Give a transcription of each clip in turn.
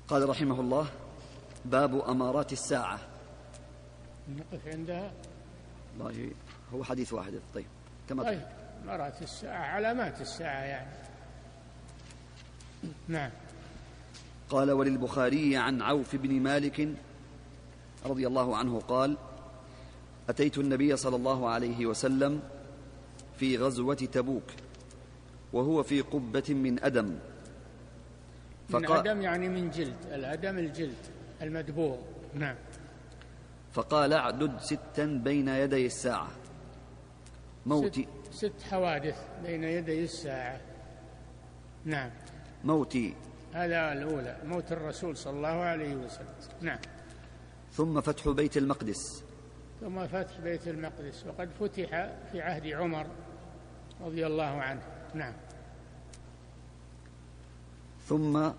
قال رحمه الله: باب أمارات الساعة. نقف عندها. والله هو حديث واحد. طيب كما طيب أمارات الساعة علامات الساعة يعني. نعم. قال: وللبخاري عن عوف بن مالك رضي الله عنه قال: أتيت النبي صلى الله عليه وسلم في غزوة تبوك وهو في قبة من أدم. من أدم يعني من جلد، الأدم الجلد المدبوغ. نعم. فقال: اعدد 6 بين يدي الساعة. موتي 6 حوادث بين يدي الساعة. نعم. موتي، هذا الأولى، موت الرسول صلى الله عليه وسلم. نعم. ثم فتح بيت المقدس. ثم فتح بيت المقدس، وقد فتح في عهد عمر رضي الله عنه. نعم. ثم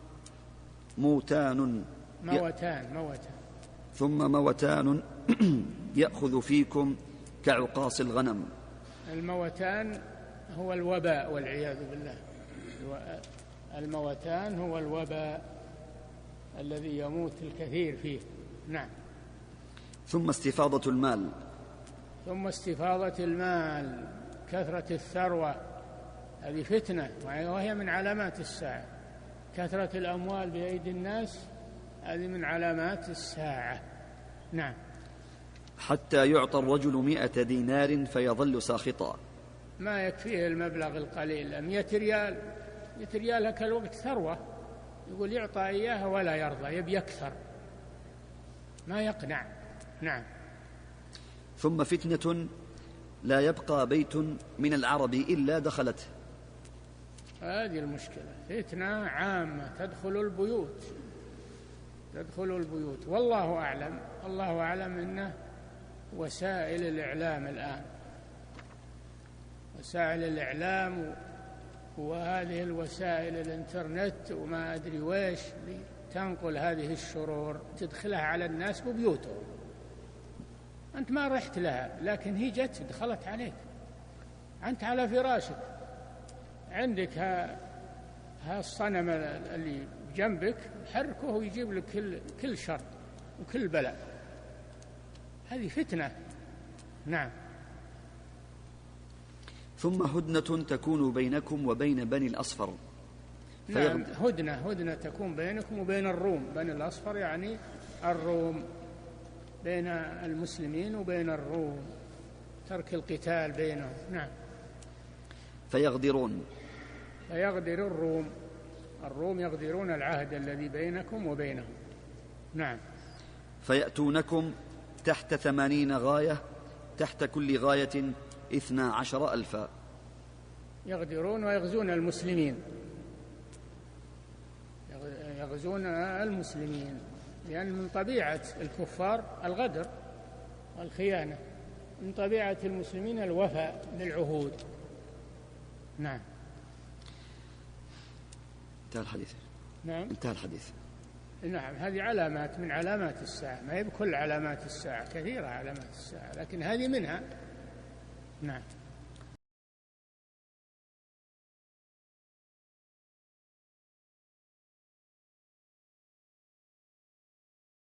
موتان ثم موتان يأخذ فيكم كعقاص الغنم. الموتان هو الوباء والعياذ بالله. الموتان هو الوباء الذي يموت الكثير فيه. نعم. ثم استفاضة المال. ثم استفاضة المال، كثرة الثروة، هذه فتنة وهي من علامات الساعة. كثرة الأموال بأيدي الناس هذه من علامات الساعة. نعم. حتى يعطى الرجل 100 دينار فيظل ساخطا. ما يكفيه المبلغ القليل، 100 ريال. 100 ريال هكا الوقت ثروة، يقول يعطى إياها ولا يرضى، يبي أكثر، ما يقنع. نعم. ثم فتنة لا يبقى بيت من العرب إلا دخلته. هذه المشكلة، فتنة عامة تدخل البيوت. والله أعلم، الله أعلم أنه وسائل الإعلام الآن، وسائل الإعلام وهذه الوسائل الإنترنت وما أدري ويش تنقل هذه الشرور، تدخلها على الناس ببيوتهم. أنت ما رحت لها، لكن هي جت دخلت عليك. أنت على فراشك، عندك ها الصنم اللي جنبك، حركه ويجيب لك كل شر وكل بلاء. هذه فتنة. نعم. ثم هدنة تكون بينكم وبين بني الأصفر. نعم. هدنة تكون بينكم وبين الروم. بني الأصفر يعني الروم، بين المسلمين وبين الروم، ترك القتال بينهم. نعم. فيغدر الروم يغدرون العهد الذي بينكم وبينهم. نعم. فيأتونكم تحت 80 غاية، تحت كل غاية 12,000. يغدرون ويغزون المسلمين، لأن من طبيعة الكفار الغدر والخيانة، من طبيعة المسلمين الوفاء بالعهود. نعم. انتهى الحديث. نعم. انتهى الحديث. نعم. هذه علامات من علامات الساعة، ما هي بكل علامات الساعة، كثيرة علامات الساعة، لكن هذه منها. نعم.